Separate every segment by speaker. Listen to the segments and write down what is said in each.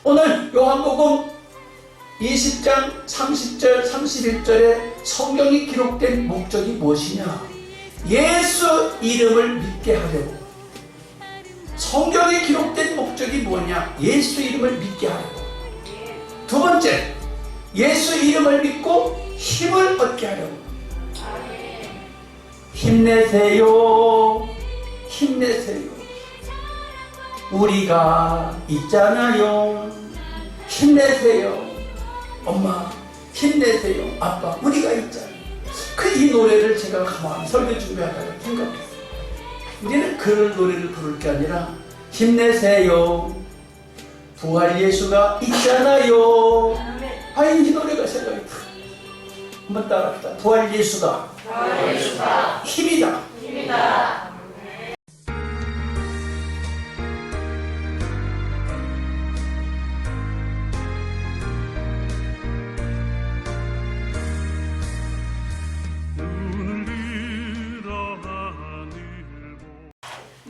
Speaker 1: 오늘 요한복음 20장 30절 31절에 성경이 기록된 목적이 무엇이냐? 예수 이름을 믿게 하려고. 성경에 기록된 목적이 뭐냐? 예수 이름을 믿게 하려고. 두 번째, 예수 이름을 믿고 힘을 얻게 하려고. 힘내세요. 힘내세요. 우리가 있잖아요. 힘내세요. 엄마 힘내세요. 아빠 우리가 있잖아요. 이 노래를 제가 가만히 설교 준비하다가 생각했어요. 우리는 그런 노래를 부를 게 아니라 힘내세요. 부활 예수가 있잖아요. 이 노래가 생각이 다. 한번 따라합시다. 부활 예수가 힘이다.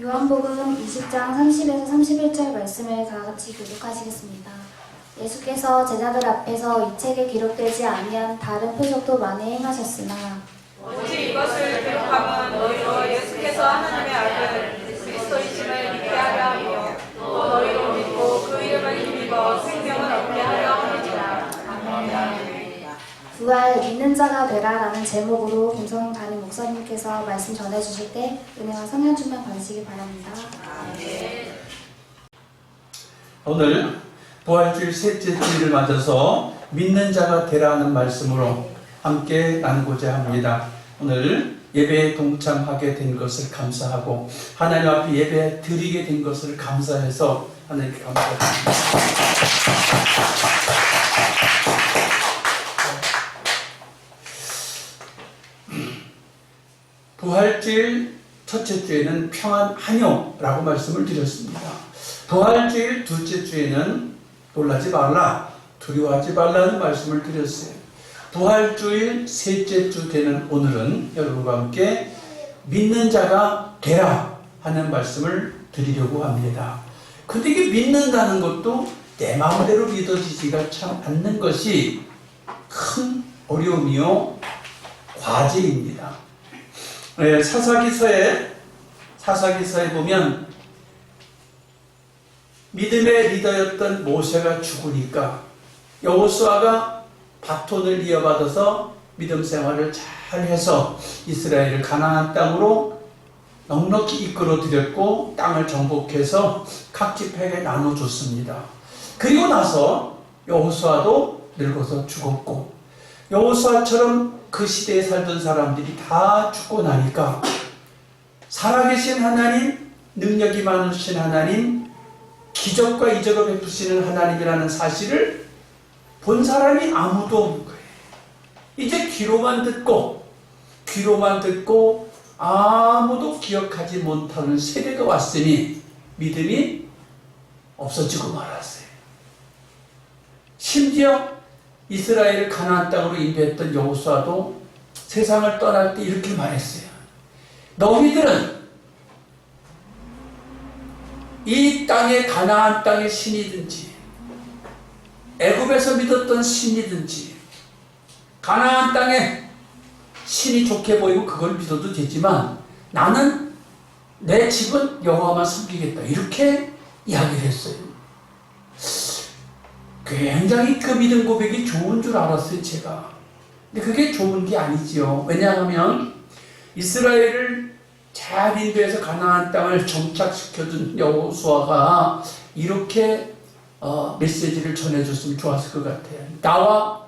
Speaker 2: 요한복음 20장 30에서 31절 말씀을 다 같이 교독하시겠습니다. 예수께서 제자들 앞에서 이 책에 기록되지 아니한 다른 표적도 많이 행하셨으나
Speaker 3: 오직 이것을 기록함은 너희로 예수께서 하나님의 아들 그리스도이심을 믿게 하려 하며 또 너희로 믿고 그 이름을 힘입어 생명을 얻게 하려 함이니라. 아멘.
Speaker 2: 부활 믿는 자가 되라라는 제목으로 김성 담임 목사님께서 말씀 전해주실 때 은혜와 성령 충만 받으시기 바랍니다.
Speaker 1: 오늘 부활주일 셋째 주일을 맞아서 믿는 자가 되라는 말씀으로 함께 나누고자 합니다. 오늘 예배에 동참하게 된 것을 감사하고 하나님 앞에 예배 드리게 된 것을 감사해서 하나님께 감사드립니다. 부활주일 첫째 주에는 평안 한요라고 말씀을 드렸습니다. 부활주일 둘째 주에는 놀라지 말라, 두려워하지 말라는 말씀을 드렸어요. 부활주일 셋째 주 되는 오늘은 여러분과 함께 믿는 자가 되라 하는 말씀을 드리려고 합니다. 근데 이게 믿는다는 것도 내 마음대로 믿어지지가 참 않는 것이 큰 어려움이요 과제입니다. 사사기서에 보면 믿음의 리더였던 모세가 죽으니까 여호수아가 바톤을 이어받아서 믿음 생활을 잘해서 이스라엘을 가나안 땅으로 넉넉히 이끌어들였고 땅을 정복해서 각 지파에게 나눠줬습니다. 그리고 나서 여호수아도 늙어서 죽었고 여호수아처럼 그 시대에 살던 사람들이 다 죽고 나니까 살아계신 하나님, 능력이 많으신 하나님, 기적과 이적을 베푸시는 하나님이라는 사실을 본 사람이 아무도 없는 거예요. 이제 귀로만 듣고 아무도 기억하지 못하는 세대가 왔으니 믿음이 없어지고 말았어요. 심지어 이스라엘을 가나안 땅으로 인도했던 여호수아도 세상을 떠날 때 이렇게 말했어요. 너희들은 이 땅의 가나안 땅의 신이든지 애굽에서 믿었던 신이든지 가나안 땅에 신이 좋게 보이고 그걸 믿어도 되지만 나는 내 집은 여호와만 섬기겠다 이렇게 이야기를 했어요. 굉장히 그 믿음 고백이 좋은 줄 알았어요 제가. 근데 그게 좋은 게 아니지요. 왜냐하면 이스라엘을 잘 인도해서 가나안 땅을 정착시켜준 여호수아가 이렇게 메시지를 전해줬으면 좋았을 것 같아요. 나와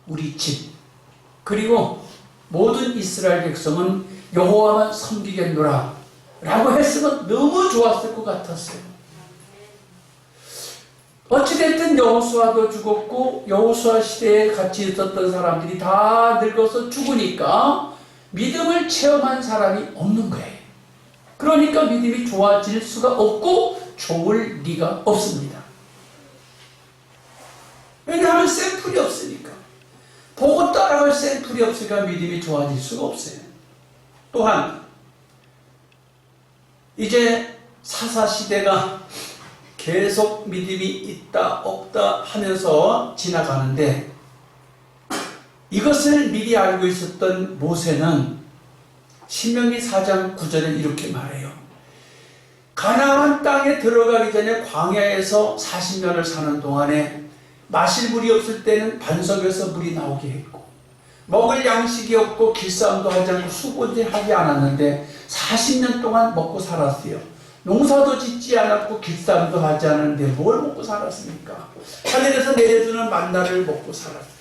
Speaker 1: 우리 집 그리고 모든 이스라엘 백성은 여호와만 섬기겠노라 라고 했으면 너무 좋았을 것 같았어요. 어찌됐든 여호수아도 죽었고 여호수아 시대에 같이 있었던 사람들이 다 늙어서 죽으니까 믿음을 체험한 사람이 없는 거예요. 그러니까 믿음이 좋아질 수가 없고 좋을 리가 없습니다. 왜냐하면 샘플이 없으니까. 보고 따라갈 샘플이 없으니까 믿음이 좋아질 수가 없어요. 또한 이제 사사시대가 계속 믿음이 있다 없다 하면서 지나가는데, 이것을 미리 알고 있었던 모세는 신명기 4장 9절에 이렇게 말해요. 가나안 땅에 들어가기 전에 광야에서 40년을 사는 동안에 마실 물이 없을 때는 반석에서 물이 나오게 했고, 먹을 양식이 없고 길싸움도 하지 않고 수고질하지 않았는데 40년 동안 먹고 살았어요. 농사도 짓지 않았고 길싸움도 하지 않았는데 뭘 먹고 살았습니까? 하늘에서 내려주는 만나를 먹고 살았어요.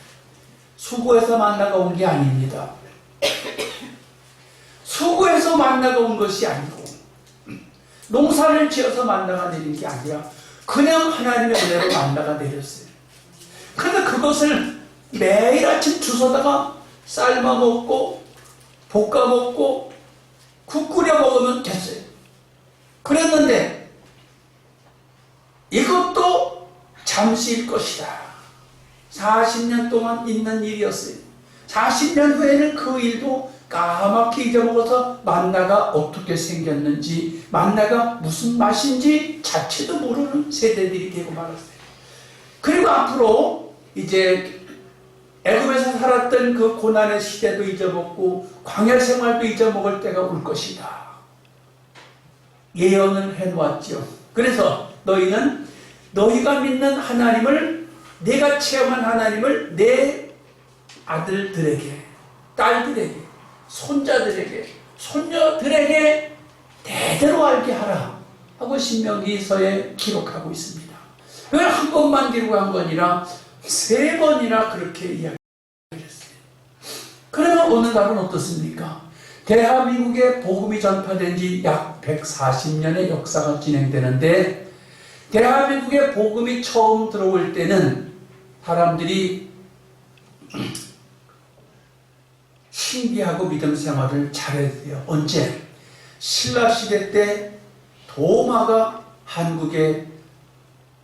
Speaker 1: 수고해서 만나가 온 게 아닙니다. 수고해서 만나가 온 것이 아니고, 농사를 지어서 만나가 내린 게 아니라 그냥 하나님의 은혜로 만나가 내렸어요. 그래서 그것을 매일 아침 주워다가 삶아 먹고 볶아 먹고 국 끓여 먹으면 됐어요. 그랬는데 이것도 잠시일 것이다. 40년 동안 있는 일이었어요. 40년 후에는 그 일도 까맣게 잊어먹어서 만나가 어떻게 생겼는지, 만나가 무슨 맛인지 자체도 모르는 세대들이 되고 말았어요. 그리고 앞으로 이제 애굽에서 살았던 그 고난의 시대도 잊어먹고 광야 생활도 잊어먹을 때가 올 것이다. 예언을 해놓았죠. 그래서 너희는 너희가 믿는 하나님을, 내가 체험한 하나님을 내 아들들에게, 딸들에게, 손자들에게, 손녀들에게 대대로 알게 하라 하고 신명기서에 기록하고 있습니다. 그걸 한 번만 기록한 거 아니라 3번이나 그렇게 이야기했어요. 그러면 오늘날은 어떻습니까? 대한민국에 복음이 전파된 지 약 140년의 역사가 진행되는데, 대한민국에 복음이 처음 들어올 때는 사람들이 신비하고 믿음 생활을 잘했어요. 언제? 신라시대 때 도마가 한국에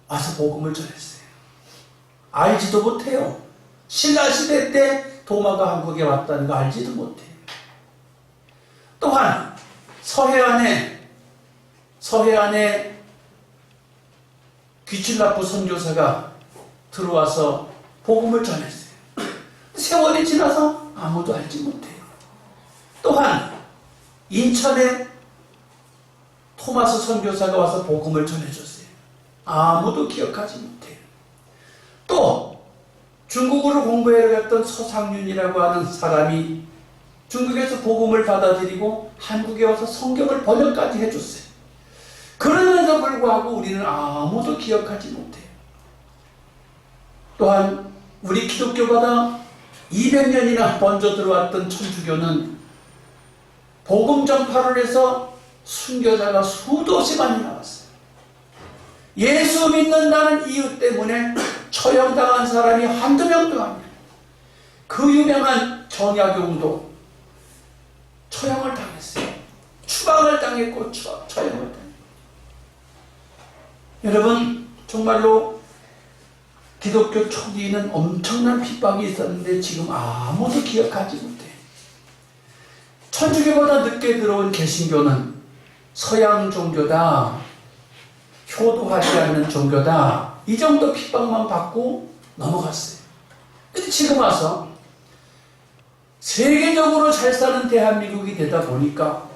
Speaker 1: 와서 복음을 전했어요. 알지도 못해요. 신라시대 때 도마가 한국에 왔다는 거 알지도 못해요. 또한 서해안에 귀칠라프 선교사가 들어와서 복음을 전했어요. 세월이 지나서 아무도 알지 못해요. 또한 인천에 토마스 선교사가 와서 복음을 전해줬어요. 아무도 기억하지 못해요. 또 중국으로 공부해 갔던 서상윤이라고 하는 사람이 중국에서 복음을 받아들이고 한국에 와서 성경을 번역까지 해줬어요. 그러면서 불구하고 우리는 아무도 기억하지 못해요. 또한 우리 기독교보다 200년이나 먼저 들어왔던 천주교는 복음 전파를 해서 순교자가 수도 없이 많이 나왔어요. 예수 믿는다는 이유 때문에 처형당한 사람이 한두 명도 아니에요. 그 유명한 정약용도 처형을 당했어요. 추방을 당했고 처형을 당했어요. 여러분, 정말로 기독교 초기에는 엄청난 핍박이 있었는데 지금 아무도 기억하지 못해요. 천주교보다 늦게 들어온 개신교는 서양 종교다, 효도하지 않는 종교다, 이 정도 핍박만 받고 넘어갔어요. 근데 지금 와서 세계적으로 잘 사는 대한민국이 되다 보니까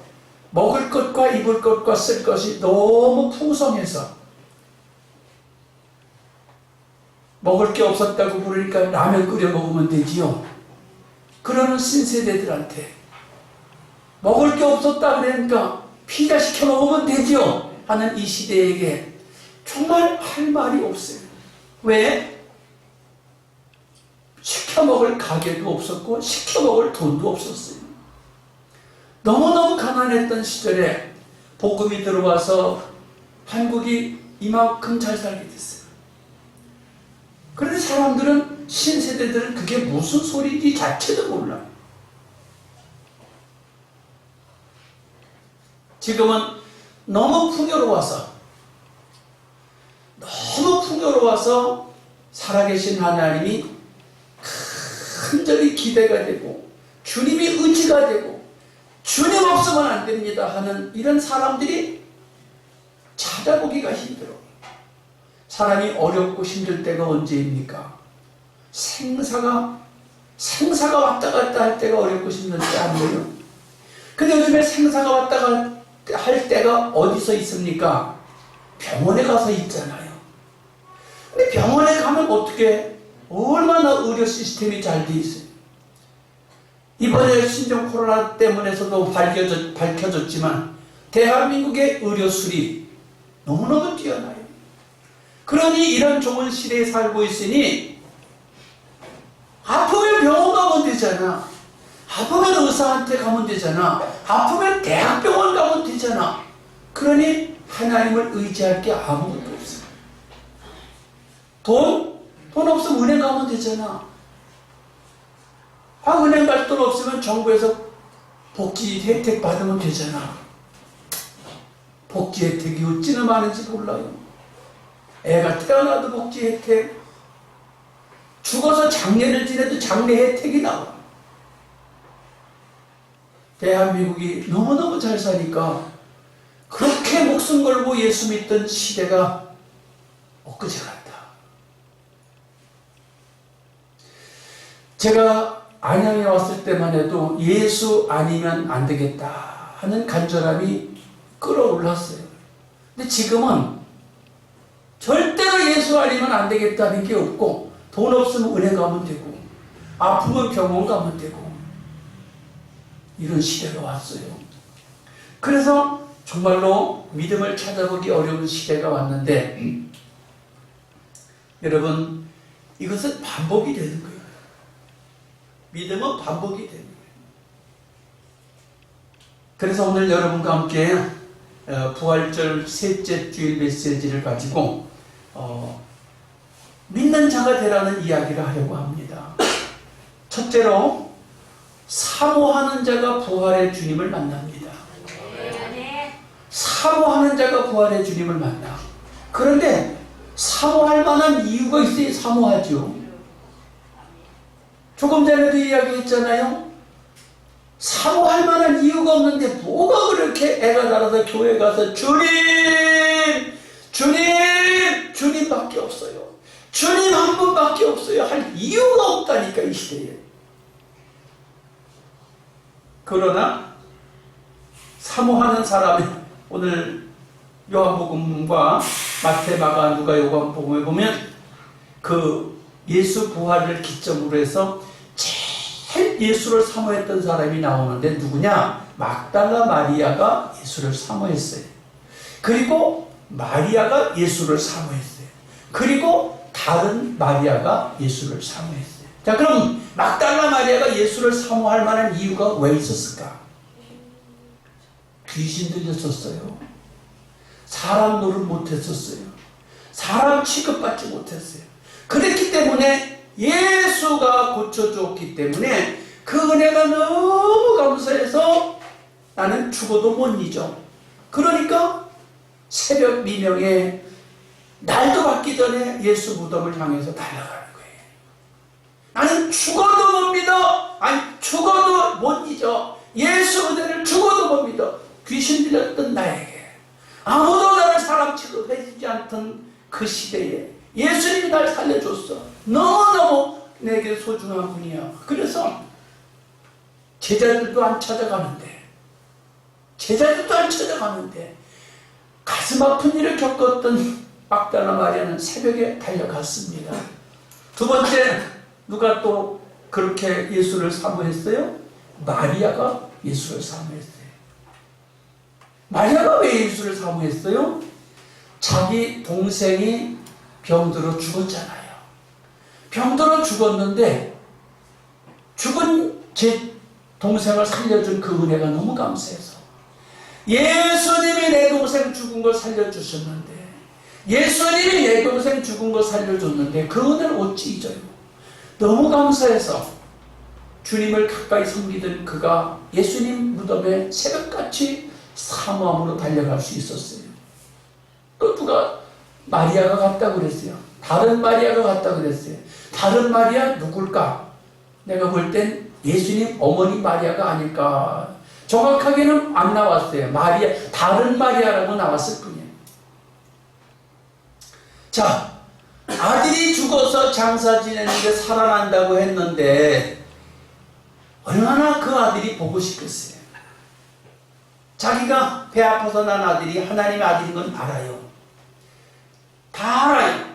Speaker 1: 먹을 것과 입을 것과 쓸 것이 너무 풍성해서 먹을 게 없었다고 부르니까 라면 끓여 먹으면 되지요. 그러는 신세대들한테 먹을 게 없었다 그러니까 피자 시켜 먹으면 되지요 하는 이 시대에게 정말 할 말이 없어요. 왜? 시켜 먹을 가게도 없었고 시켜 먹을 돈도 없었어요. 너무너무 가난했던 시절에 복음이 들어와서 한국이 이만큼 잘 살게 됐어요. 그런데 사람들은, 신세대들은 그게 무슨 소리인지 자체도 몰라요. 지금은 너무 풍요로워서 살아계신 하나님이 간절히 기대가 되고 주님이 의지가 되고 주님 없으면 안 됩니다 하는 이런 사람들이 찾아보기가 힘들어. 사람이 어렵고 힘들 때가 언제입니까? 생사가 왔다 갔다 할 때가 어렵고 힘들 때 아니에요? 근데 요즘에 생사가 왔다 갔다 할 때가 어디서 있습니까? 병원에 가서 있잖아요. 근데 병원에 가면 어떻게, 얼마나 의료 시스템이 잘 돼 있어요. 이번에 신종 코로나 때문에서도 밝혀졌지만 대한민국의 의료술이 너무너무 뛰어나요. 그러니 이런 좋은 시대에 살고 있으니 아프면 병원 가면 되잖아. 아프면 의사한테 가면 되잖아. 아프면 대학병원 가면 되잖아. 그러니 하나님을 의지할 게 아무것도 없어요. 돈 없으면 은행 가면 되잖아. 은행 갈 돈 없으면 정부에서 복지 혜택 받으면 되잖아. 복지 혜택이 어찌나 많은지 몰라요. 애가 태어나도 복지 혜택, 죽어서 장례를 지내도 장례 혜택이 나와. 대한민국이 너무너무 잘 사니까 그렇게 목숨 걸고 예수 믿던 시대가 엊그제 같다. 제가 안양에 왔을 때만 해도 예수 아니면 안 되겠다 하는 간절함이 끌어올랐어요. 근데 지금은 절대로 예수 아니면 안 되겠다는 게 없고, 돈 없으면 은행 가면 되고, 아프면 병원 가면 되고, 이런 시대가 왔어요. 그래서 정말로 믿음을 찾아보기 어려운 시대가 왔는데, 여러분, 이것은 반복이 되는 거예요. 믿음은 반복이 되는 거예요. 그래서 오늘 여러분과 함께 부활절 셋째 주일 메시지를 가지고 믿는 자가 되라는 이야기를 하려고 합니다. 첫째로, 사모하는 자가 부활의 주님을 만납니다. 사모하는 자가 부활의 주님을 만나. 그런데 사모할 만한 이유가 있어야 사모하죠. 조금 전에도 이야기했잖아요. 사모할 만한 이유가 없는데 뭐가 그렇게 애가 달아서 교회 가서 주님! 주님! 주님밖에 없어요. 주님 한 분밖에 없어요. 할 이유가 없다니까, 이 시대에. 그러나 사모하는 사람이, 오늘 요한복음과 마태, 마가, 누가 요한복음에 보면 그 예수 부활을 기점으로 해서 제일 예수를 사모했던 사람이 나오는데 누구냐? 막달라 마리아가 예수를 사모했어요. 그리고 마리아가 예수를 사모했어요. 그리고 다른 마리아가 예수를 사모했어요. 자, 그럼 막달라 마리아가 예수를 사모할 만한 이유가 왜 있었을까? 귀신 들렸었어요. 사람 노릇 못했었어요. 사람 취급받지 못했어요. 그랬기 때문에, 예수가 고쳐주었기 때문에 그 은혜가 너무 감사해서 나는 죽어도 못 잊어. 그러니까 새벽 미명에 날도 밝기 전에 예수 무덤을 향해서 달려가는 거예요. 나는 죽어도 못 믿어. 아니, 죽어도 못 잊어. 예수 은혜를 죽어도 못 믿어. 귀신 들렸던 나에게, 아무도 나를 사람 취급해주지 않던 그 시대에 예수님이 날 살려줬어. 너무너무 내게 소중한 분이야. 그래서 제자들도 안 찾아가는데 가슴 아픈 일을 겪었던 막달라 마리아는 새벽에 달려갔습니다. 두 번째, 누가 또 그렇게 예수를 사모했어요? 마리아가 예수를 사모했어요. 마리아가 왜 예수를 사모했어요? 자기 동생이 병들어 죽었잖아요. 병들어 죽었는데 죽은 제 동생을 살려준 그 은혜가 너무 감사해서, 예수님이 내 동생 죽은 걸 살려주셨는데, 예수님이 내 동생 죽은 걸 살려줬는데 그 은혜를 어찌 잊어요. 너무 감사해서 주님을 가까이 섬기던 그가 예수님 무덤에 새벽같이 사모함으로 달려갈 수 있었어요. 또 누가 마리아가 갔다고 그랬어요. 다른 마리아가 갔다고 그랬어요. 다른 마리아 누굴까? 내가 볼 땐 예수님 어머니 마리아가 아닐까. 정확하게는 안 나왔어요. 다른 마리아라고 나왔을 뿐이에요. 자, 아들이 죽어서 장사 지내는데 살아난다고 했는데 얼마나 그 아들이 보고 싶겠어요. 자기가 배 아파서 난 아들이 하나님의 아들인 건 알아요. 다 알아요.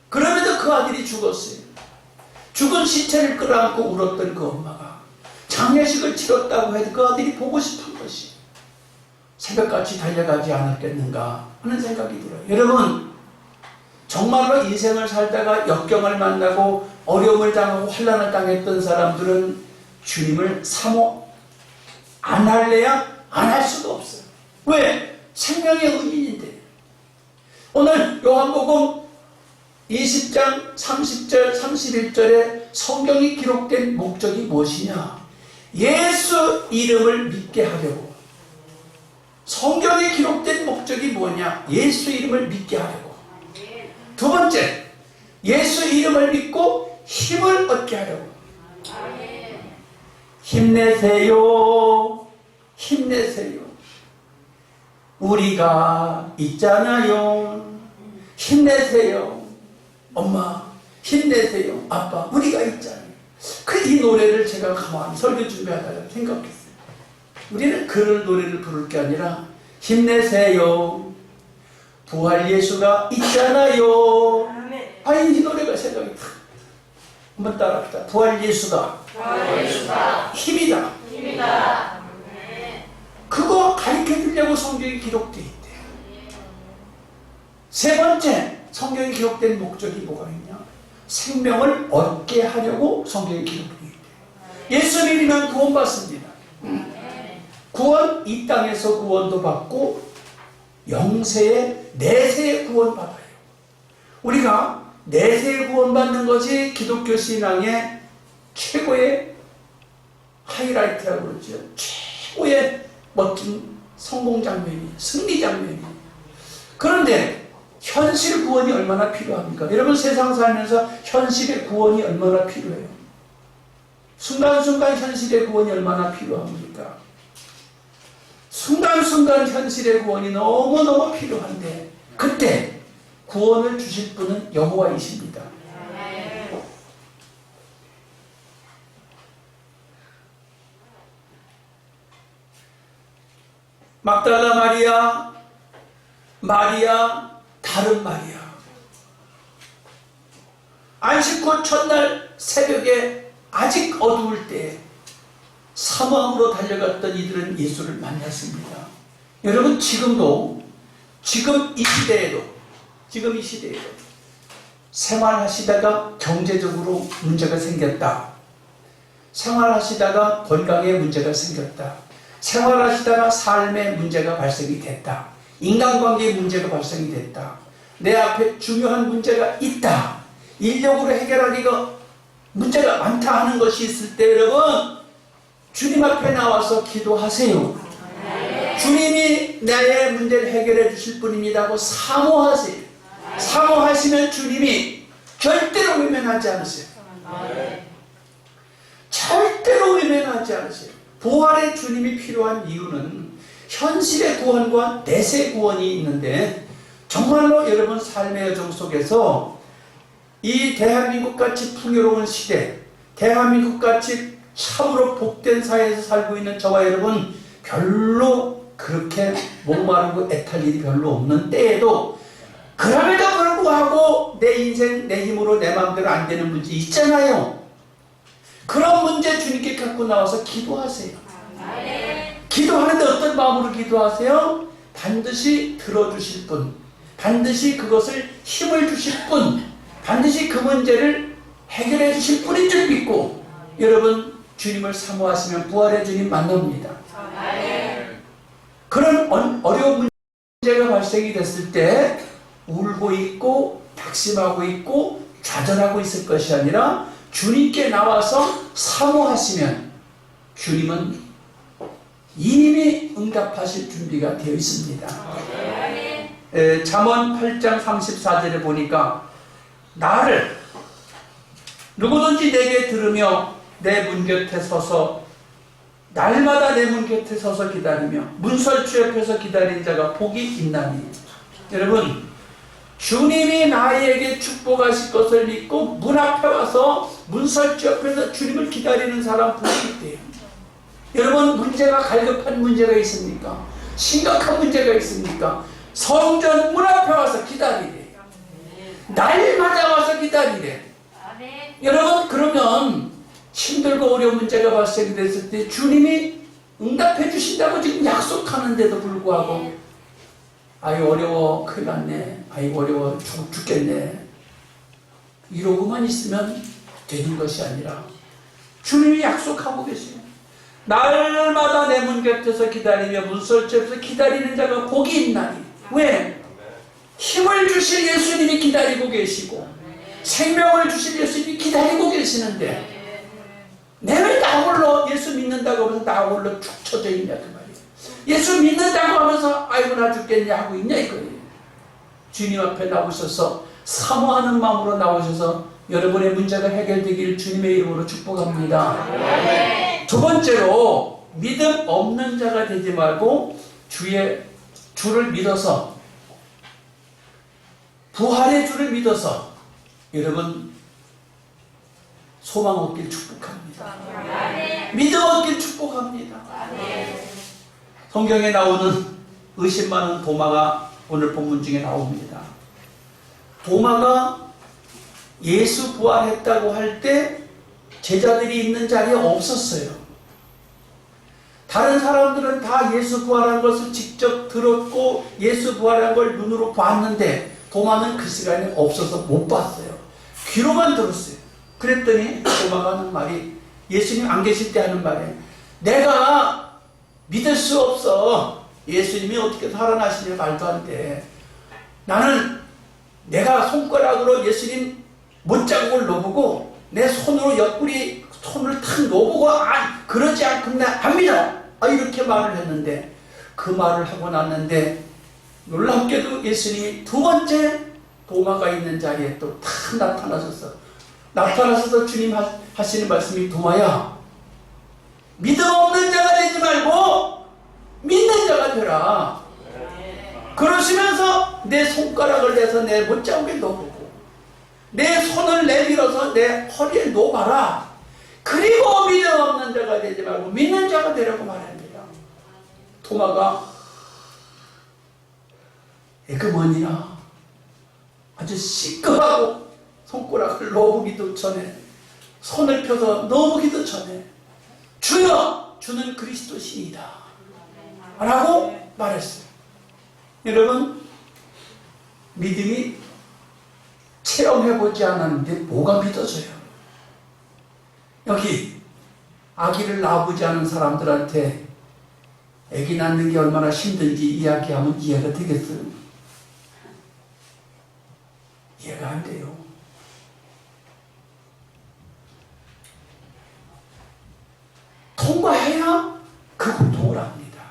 Speaker 1: 그럼에도 그 아들이 죽었어요. 죽은 시체를 끌어안고 울었던 그 엄마가 장례식을 치렀다고 해도 그 아들이 보고 싶은 것이 새벽같이 달려가지 않았겠는가 하는 생각이 들어요. 여러분, 정말로 인생을 살다가 역경을 만나고 어려움을 당하고 환난을 당했던 사람들은 주님을 사모 안 할래야 안 할 수도 없어요. 왜? 생명의 은인인데. 오늘 요한복음 20장 30절 31절에 성경이 기록된 목적이 무엇이냐? 예수 이름을 믿게 하려고. 성경에 기록된 목적이 뭐냐? 예수 이름을 믿게 하려고. 두 번째, 예수 이름을 믿고 힘을 얻게 하려고. 힘내세요. 힘내세요. 우리가 있잖아요. 힘내세요. 엄마, 힘내세요. 아빠, 우리가 있잖아요. 이 노래를 제가 가만히 설교 준비하다가 생각했어요. 우리는 그런 노래를 부를 게 아니라 힘내세요. 부활 예수가 있잖아요. 이 노래가 생각이 탁. 한번 따라합시다. 부활 예수가 힘이다. 그거 가르쳐 주려고 성경이 기록되어 있대요. 세 번째, 성경에 기록된 목적이 뭐가 있냐? 생명을 얻게 하려고 성경에 기록되어 있대요. 예수 믿으면 구원받습니다. 구원, 이 땅에서 구원도 받고 영세의 내세의 구원받아요. 우리가 내세의 구원받는 것이 기독교 신앙의 최고의 하이라이트라고 그러죠. 최고의 멋진 성공 장면이, 승리 장면이. 그런데 현실 구원이 얼마나 필요합니까? 여러분, 세상 살면서 현실의 구원이 얼마나 필요해요? 순간순간 현실의 구원이 얼마나 필요합니까? 순간순간 현실의 구원이 너무너무 필요한데 그때 구원을 주실 분은 여호와이십니다. 막달라 마리아, 다른 마리아. 안식 후 첫날 새벽에 아직 어두울 때 사모함으로 달려갔던 이들은 예수를 만났습니다. 여러분, 지금 이 시대에도 생활하시다가 경제적으로 문제가 생겼다. 생활하시다가 건강에 문제가 생겼다. 생활하시다가 삶의 문제가 발생이 됐다. 인간관계의 문제가 발생이 됐다. 내 앞에 중요한 문제가 있다. 인력으로 해결하기가 문제가 많다 하는 것이 있을 때 여러분, 주님 앞에 나와서 기도하세요. 주님이 나의 문제를 해결해 주실 분입니다 하고 사모하세요. 사모하시면 주님이 절대로 외면하지 않으세요. 절대로 외면하지 않으세요. 부활의 주님이 필요한 이유는 현실의 구원과 내세 구원이 있는데 정말로 여러분 삶의 여정 속에서 이 대한민국같이 풍요로운 시대, 대한민국같이 참으로 복된 사회에서 살고 있는 저와 여러분 별로 그렇게 목마르고 애탈 일이 별로 없는 때에도 그럼에도 불구하고 내 인생 내 힘으로 내 마음대로 안 되는 문제 있잖아요. 그런 문제 주님께 갖고 나와서 기도하세요. 기도하는데 어떤 마음으로 기도하세요? 반드시 들어주실 분, 반드시 그것을 힘을 주실 분, 반드시 그 문제를 해결해 주실 분인 줄 믿고 여러분 주님을 사모하시면 부활의 주님 만납니다. 그런 어려운 문제가 발생이 됐을 때 울고 있고 낙심하고 있고 좌절하고 있을 것이 아니라 주님께 나와서 사모하시면 주님은 이미 응답하실 준비가 되어 있습니다. 잠언 8장 34절에 보니까 나를 누구든지 내게 들으며 내 문 곁에 서서 날마다 내 문 곁에 서서 기다리며 문설주 옆에서 기다린 자가 복이 있나니. 여러분, 주님이 나에게 축복하실 것을 믿고 문 앞에 와서 문설주 옆에서 주님을 기다리는 사람 복이 있대요. 여러분, 문제가 갈급한 문제가 있습니까? 심각한 문제가 있습니까? 성전 문 앞에 와서 기다리래. 날마다 와서 기다리래. 여러분, 그러면 힘들고 어려운 문제가 발생됐을 때 주님이 응답해 주신다고 지금 약속하는데도 불구하고 아이 어려워, 큰일 났네, 아이 어려워, 죽겠네, 이러고만 있으면 되는 것이 아니라 주님이 약속하고 계세요. 날마다 내 문 곁에서 기다리며 문설주에서 기다리는 자가 복이 있나니. 왜? 힘을 주실 예수님이 기다리고 계시고 생명을 주실 예수님이 기다리고 계시는데 내 왜 나 홀로 예수 믿는다고 하면서 나 홀로 축 처져 있냐 그 말이에요. 예수 믿는다고 하면서 아이고 나 죽겠냐 하고 있냐 이거예요. 주님 앞에 나오셔서 사모하는 마음으로 나오셔서 여러분의 문제가 해결되기를 주님의 이름으로 축복합니다. 두 번째로 믿음 없는 자가 되지 말고 주를 믿어서 부활의 주를 믿어서 여러분 소망 얻길 축복합니다. 믿음 얻길 축복합니다. 성경에 나오는 의심 많은 도마가 오늘 본문 중에 나옵니다. 도마가 예수 부활했다고 할 때 제자들이 있는 자리에 없었어요. 다른 사람들은 다 예수 부활한 것을 직접 들었고 예수 부활한 걸 눈으로 봤는데 도마는 그 시간에 없어서 못 봤어요. 귀로만 들었어요. 그랬더니 도마가 하는 말이, 예수님 안 계실 때 하는 말이, 내가 믿을 수 없어. 예수님이 어떻게 살아나시냐 말도 안 돼. 나는 내가 손가락으로 예수님 못자국을 넣어보고 내 손으로 옆구리 손을 탁 넣어보고 그러지 않고 나 안 믿어. 이렇게 말을 했는데 그 말을 하고 났는데 놀랍게도 예수님이 두 번째 도마가 있는 자리에 또 탁 나타나셔서 주님 하시는 말씀이, 도마야 믿음 없는 자가 되지 말고 믿는 자가 되라. 그러시면서 내 손가락을 내서 내 못자국에 넣어보고 내 손을 내밀어서 내 허리에 놓아봐라. 그리고 믿음 없는 자가 되지 말고 믿는 자가 되라고 말합니다. 도마가 에그머니나 아주 시끄하고 손가락을 넣어보기도 전에, 손을 펴서 넣어보기도 전에 주여 주는 그리스도시이다 라고 말했어요. 여러분, 믿음이 체험해보지 않았는데 뭐가 믿어져요? 여기 아기를 낳아보지 않은 사람들한테 아기 낳는 게 얼마나 힘든지 이야기하면 이해가 되겠어요? 이해가 안 돼요. 통과해야 그 고통을 압니다.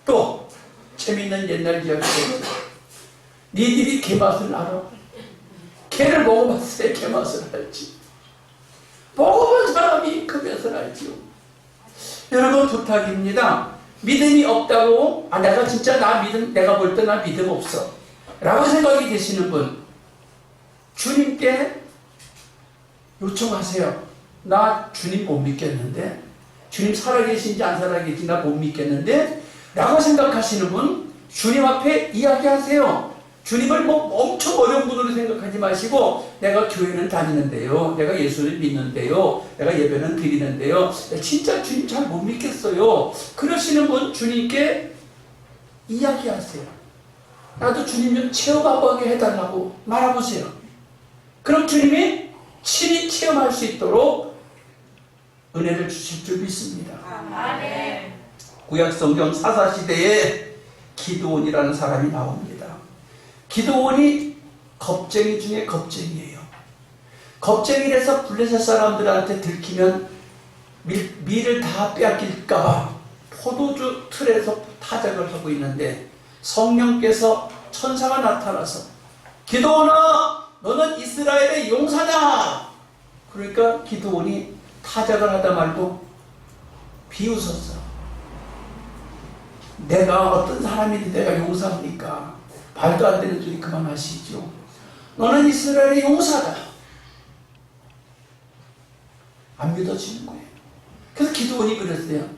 Speaker 1: 또 재밌는 옛날 이야기가 있어요. 니들이 개맛을 알아? 개를 먹어봤어야 개맛을 알지. 먹어본 사람이 그 맛을 알지요. 여러분, 부탁입니다. 믿음이 없다고, 내가 진짜 내가 볼 때 나 믿음 없어 라고 생각이 되시는 분, 주님께 요청하세요. 나 주님 못 믿겠는데, 주님 살아계신지 안 살아계신지 나 못 믿겠는데 라고 생각하시는 분, 주님 앞에 이야기하세요. 주님을 엄청 어려운 분으로 생각하지 마시고, 내가 교회는 다니는데요, 내가 예수를 믿는데요, 내가 예배는 드리는데요, 진짜 주님 잘 못 믿겠어요. 그러시는 분, 주님께 이야기하세요. 나도 주님 좀 체험하게 해달라고 말해보세요. 그럼 주님이 친히 체험할 수 있도록 은혜를 주실 줄 믿습니다.
Speaker 3: 아멘.
Speaker 1: 구약성경 사사시대에 기드온이라는 사람이 나옵니다. 기드온이 겁쟁이 중에 겁쟁이에요. 겁쟁이라서 블레셋 사람들한테 들키면 밀을 다 빼앗길까봐 포도주 틀에서 타작을 하고 있는데 성령께서 천사가 나타나서, 기드온아 너는 이스라엘의 용사다. 그러니까 기드온이 타작을 하다 말고 비웃었어. 내가 어떤 사람인데 내가 용사입니까? 말도 안 되는 소리 그만하시죠. 너는 이스라엘의 용사다. 안 믿어지는 거예요. 그래서 기드온이 그랬어요.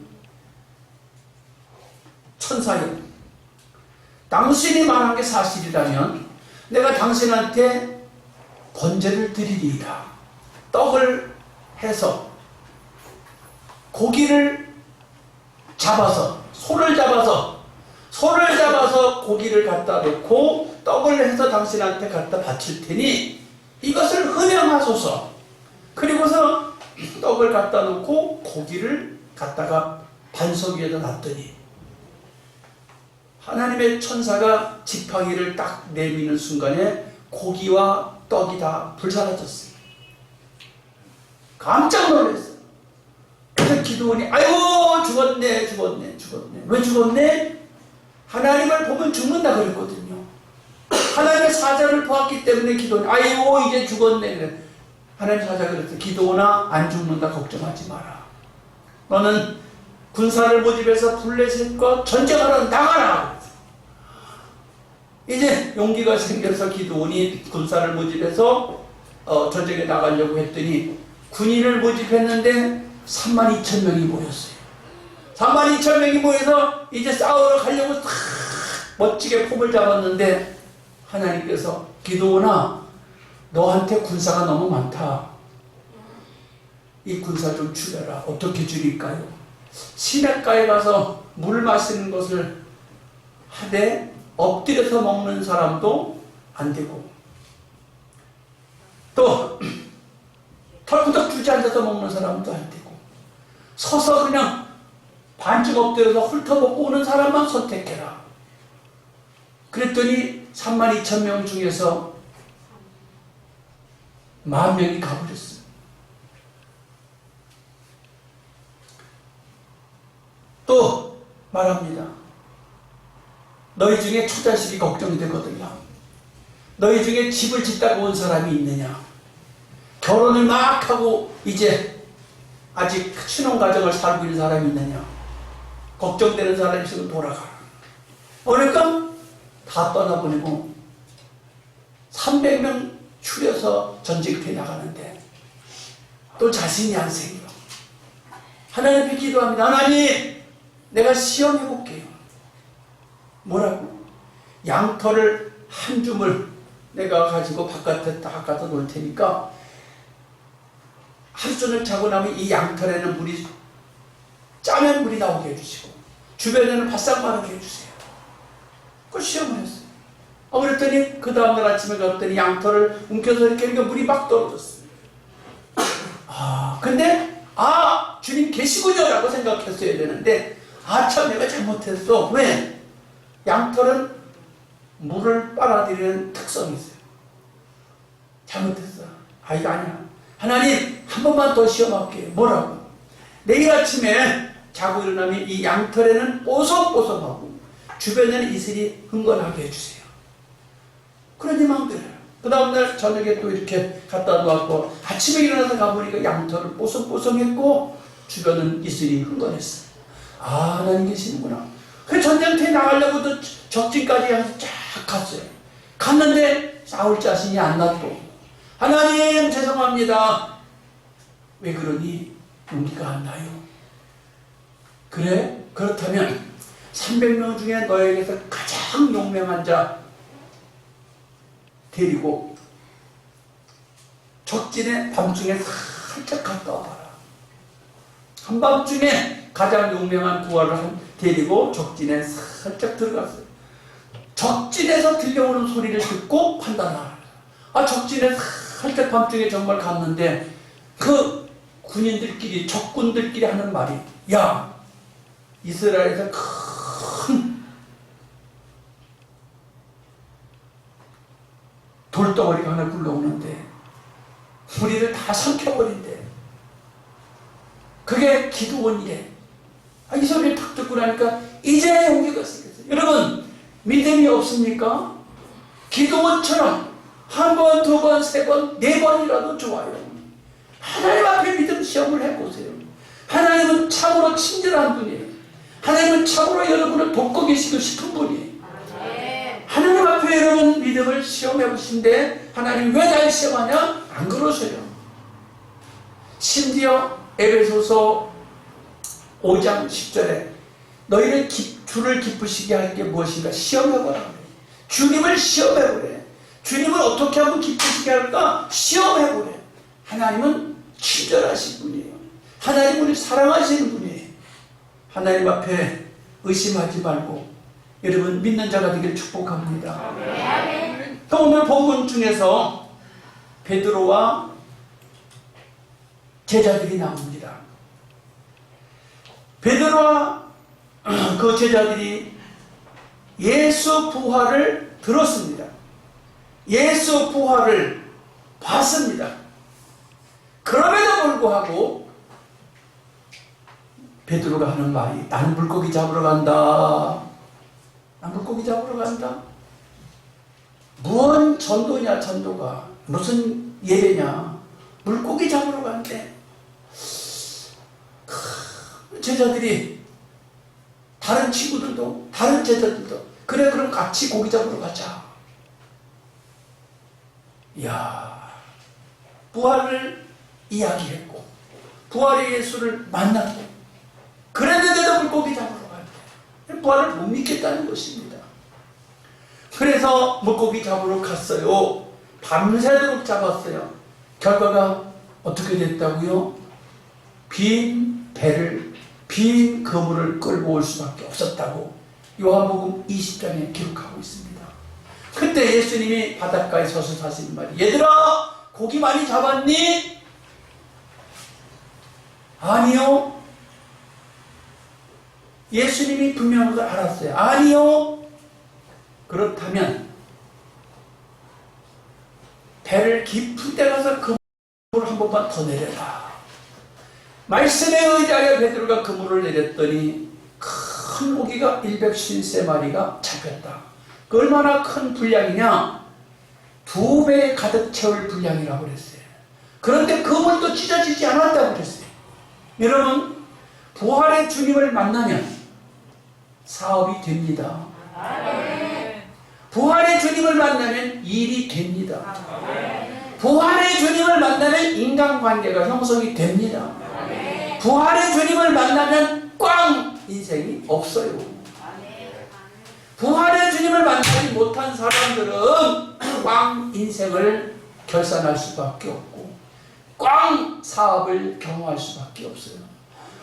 Speaker 1: 천사여, 당신이 말한 게 사실이라면 내가 당신한테 번제를 드리리이다. 떡을 해서 고기를 잡아서 소를 잡아서 고기를 갖다 놓고 떡을 해서 당신한테 갖다 바칠 테니 이것을 흠양하소서. 그리고서 떡을 갖다 놓고 고기를 갖다가 반석 위에다 놨더니 하나님의 천사가 지팡이를 딱 내미는 순간에 고기와 떡이 다 불사라졌어요. 깜짝 놀랐어요. 그래서 기드온이 아이고 죽었네. 왜 죽었네? 하나님을 보면 죽는다 그랬거든요. 하나님의 사자를 보았기 때문에 기드온이 아이고 이제 죽었네. 그래. 하나님 사자가 그랬어요. 기드온아 안 죽는다 걱정하지 마라. 너는 군사를 모집해서 블레셋과 전쟁하러 나가라. 이제 용기가 생겨서 기드온이 군사를 모집해서 전쟁에 나가려고 했더니 군인을 모집했는데 32,000명이 모였어요. 32,000명이 모여서 이제 싸우러 가려고 탁 멋지게 폼을 잡았는데 하나님께서 기드온아 너한테 군사가 너무 많다. 이 군사 좀 줄여라. 어떻게 줄일까요? 시냇가에 가서 물 마시는 것을 하되 엎드려서 먹는 사람도 안 되고 또 털구덕 주저앉아서 먹는 사람도 안 되고 서서 그냥 반쯤 엎드려서 훑어먹고 오는 사람만 선택해라. 그랬더니 32,000명 중에서 10,000명이 가버렸어요. 또 말합니다. 너희 중에 처자식이 걱정이 되거든요. 너희 중에 집을 짓다가 온 사람이 있느냐? 결혼을 막 하고 이제 아직 신혼가정을 살고 있는 사람이 있느냐? 걱정되는 사람이 있으면 돌아가라. 그러니까 다 떠나보내고 300명 추려서 전쟁터에 나가는데 또 자신이 안 생겨. 하나님께 기도합니다. 하나님, 내가 시험해볼게요. 뭐라고? 양털을 한 줌을 내가 가지고 바깥에 딱 갖다 놓을 테니까 하루 종일 자고 나면 이 양털에는 물이 짜면 물이 나오게 해주시고 주변에는 바싹 마르게 해주세요. 그걸 시험을 했어요. 그랬더니 그 다음날 아침에 갔더니 양털을 움켜서 이렇게 하니까 물이 막 떨어졌어요. 근데 주님 계시군요 라고 생각했어야 되는데 참 내가 잘못했어. 왜? 양털은 물을 빨아들이는 특성이 있어요. 잘못했어. 이거 아니야. 하나님 한 번만 더 시험할게요. 뭐라고? 내일 아침에 자고 일어나면 이 양털에는 뽀송뽀송하고 주변에는 이슬이 흥건하게 해주세요. 그러니 마음대로요. 그 다음날 저녁에 또 이렇게 갖다 놓았고 아침에 일어나서 가보니까 양털은 뽀송뽀송했고 주변은 이슬이 흥건했어요. 하나님 계시는구나. 그 전쟁터에 나가려고도 적진까지 가서 쫙 갔어요. 갔는데 싸울 자신이 안 났고 하나님 죄송합니다. 왜 그러니? 용기가 안 나요. 그래? 그렇다면 300명 중에 너에게서 가장 용맹한 자 데리고 적진에 밤중에 살짝 갔다 와봐라. 한밤중에 가장 용맹한 부하를 데리고 적진에 살짝 들어갔어요. 적진에서 들려오는 소리를 듣고 판단하라. 적진에 살짝 밤중에 정말 갔는데 그 군인들끼리 적군들끼리 하는 말이 야 이스라엘에서 큰 돌덩어리가 하나 굴러오는데 우리를 다 삼켜버린대. 그게 기드온이래. 이 소리를 탁 듣고 나니까 이제 용기가 생겼어요. 여러분 믿음이 없습니까? 기드온처럼 한 번, 두 번, 세 번, 네 번이라도 좋아요. 하나님 앞에 믿음 시험을 해보세요. 하나님은 참으로 친절한 분이에요. 하나님은 참으로 여러분을 돕고 계시고 싶은 분이에요. 하나님 앞에 하나님은 여러분 믿음을 시험해 보신데 하나님 왜 날 시험하냐? 안 그러세요. 심지어 에베소서 5장 10절에 너희를 주를 기쁘시게 할 게 무엇인가 시험해보라 그래. 주님을 시험해보래. 주님을 어떻게 하면 기쁘시게 할까? 시험해보래. 하나님은 친절하신 분이에요. 하나님 우리 사랑하시는 분이에요. 하나님 앞에 의심하지 말고 여러분 믿는 자가 되길 축복합니다. 또 오늘 본문 중에서 베드로와 제자들이 나옵니다. 베드로와 그 제자들이 예수 부활을 들었습니다. 예수 부활을 봤습니다. 그럼에도 불구하고 베드로가 하는 말이 나는 물고기 잡으러 간다. 난 물고기 잡으러 간다. 무언 전도냐 전도가 무슨 예배냐 물고기 잡으러 간대. 제자들이 다른 친구들도 다른 제자들도 그래 그럼 같이 고기 잡으러 가자. 이야 부활을 이야기했고 부활의 예수를 만났고 그랬는데도 물고기 잡으러 간대. 부활을 못 믿겠다는 것입니다. 그래서 물고기 잡으러 갔어요. 밤새도록 잡았어요. 결과가 어떻게 됐다고요? 빈 배를 빈 그물을 끌고 올 수밖에 없었다고 요한복음 20장에 기록하고 있습니다. 그때 예수님이 바닷가에 서서 하시는 말이 얘들아 고기 많이 잡았니? 아니요. 예수님이 분명한 걸 알았어요. 아니요. 그렇다면 배를 깊은 데 가서 그물을 한 번만 더 내려라. 말씀에 의지하여 베드로가 그물을 내렸더니 큰 고기가 153마리가 잡혔다. 그 얼마나 큰 분량이냐? 2배 가득 채울 분량이라고 그랬어요. 그런데 그물도 찢어지지 않았다고 그랬어요. 여러분 부활의 주님을 만나면 사업이 됩니다. 부활의 주님을 만나면 일이 됩니다. 부활의 주님을 만나면 인간관계가 형성이 됩니다. 부활의 주님을 만나면 꽝 인생이 없어요. 부활의 주님을 만나지 못한 사람들은 꽝 인생을 결산할 수밖에 없고 꽝 사업을 경험할 수밖에 없어요.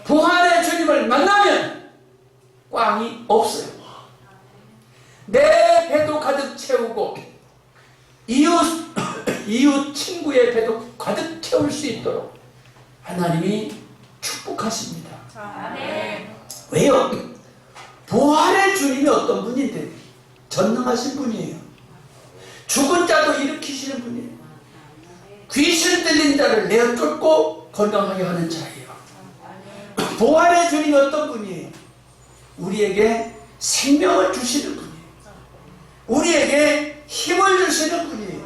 Speaker 1: 부활의 주님을 만나면 꽝이 없어요. 내 배도 가득 채우고 이웃 친구의 배도 가득 채울 수 있도록 하나님이 축복하십니다. 왜요? 부활의 주님이 어떤 분인데 전능하신 분이에요. 죽은 자도 일으키시는 분이에요. 귀신 들린 자를 내어 쫓고 건강하게 하는 자예요. 부활의 주님이 어떤 분이에요? 우리에게 생명을 주시는 분이에요. 우리에게 힘을 주시는 분이에요.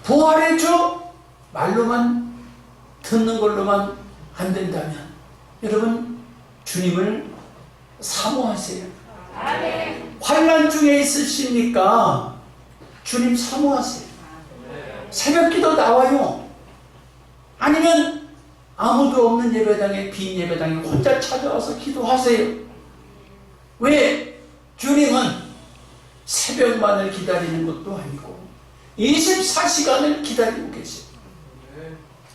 Speaker 1: 부활의 주 말로만 듣는 걸로만 안 된다면 여러분 주님을 사모하세요. 환난 중에 있으십니까? 주님 사모하세요. 새벽기도 나와요. 아니면 아무도 없는 예배당에 빈 예배당에 혼자 찾아와서 기도하세요. 왜? 주님은 새벽만을 기다리는 것도 아니고 24시간을 기다리고 계세요.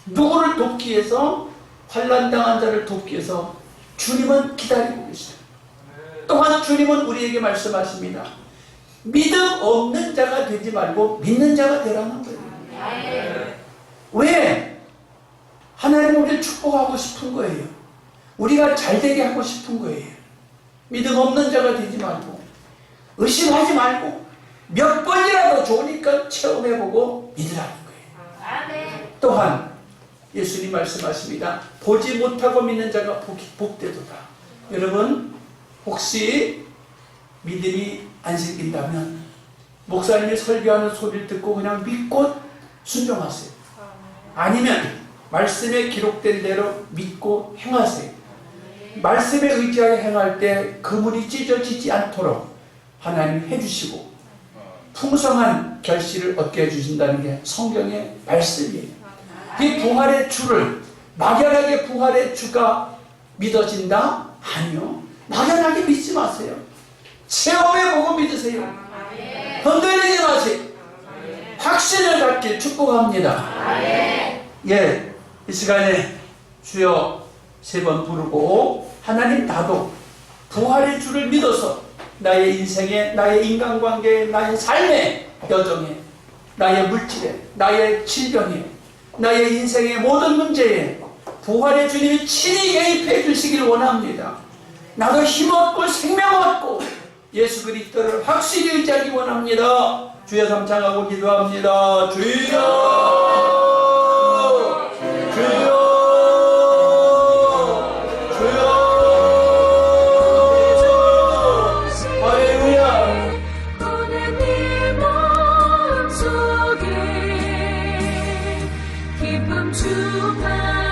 Speaker 1: 누구를 돕기 위해서? 환난당한 자를 돕기 위해서 주님은 기다리고 계세요. 또한 주님은 우리에게 말씀하십니다. 믿음 없는 자가 되지 말고 믿는 자가 되라는 거예요. 왜? 하나님은 우리를 축복하고 싶은 거예요. 우리가 잘되게 하고 싶은 거예요. 믿음 없는 자가 되지 말고 의심하지 말고 몇 번이라도 좋으니까 체험해보고 믿으라는 거예요. 또한 예수님 말씀하십니다. 보지 못하고 믿는 자가 복되도다. 여러분 혹시 믿음이 안 생긴다면 목사님이 설교하는 소리를 듣고 그냥 믿고 순종하세요. 아니면 말씀에 기록된 대로 믿고 행하세요. 말씀에 의지하여 행할 때 그물이 찢어지지 않도록 하나님이 해주시고 풍성한 결실을 얻게 해주신다는 게 성경의 말씀이에요. 이 부활의 주를 막연하게 부활의 주가 믿어진다? 아니요. 막연하게 믿지 마세요. 체험해 보고 믿으세요. 흔들리지 마세요. 확신을 갖길 축복합니다. 예, 이 시간에 주여 3번 부르고 하나님 나도 부활의 주를 믿어서 나의 인생에, 나의 인간관계에, 나의 삶의 여정에, 나의 물질에, 나의 질병에, 나의 인생의 모든 문제에 부활의 주님이 친히 개입해 주시기를 원합니다. 나도 힘없고 생명 없고 예수 그리스도를 확실히 의지하기 원합니다. 주여 삼창하고 기도합니다. 주여, 주여, 주여. 할렐루야.
Speaker 4: 오늘 네 마음속에 기쁨 주파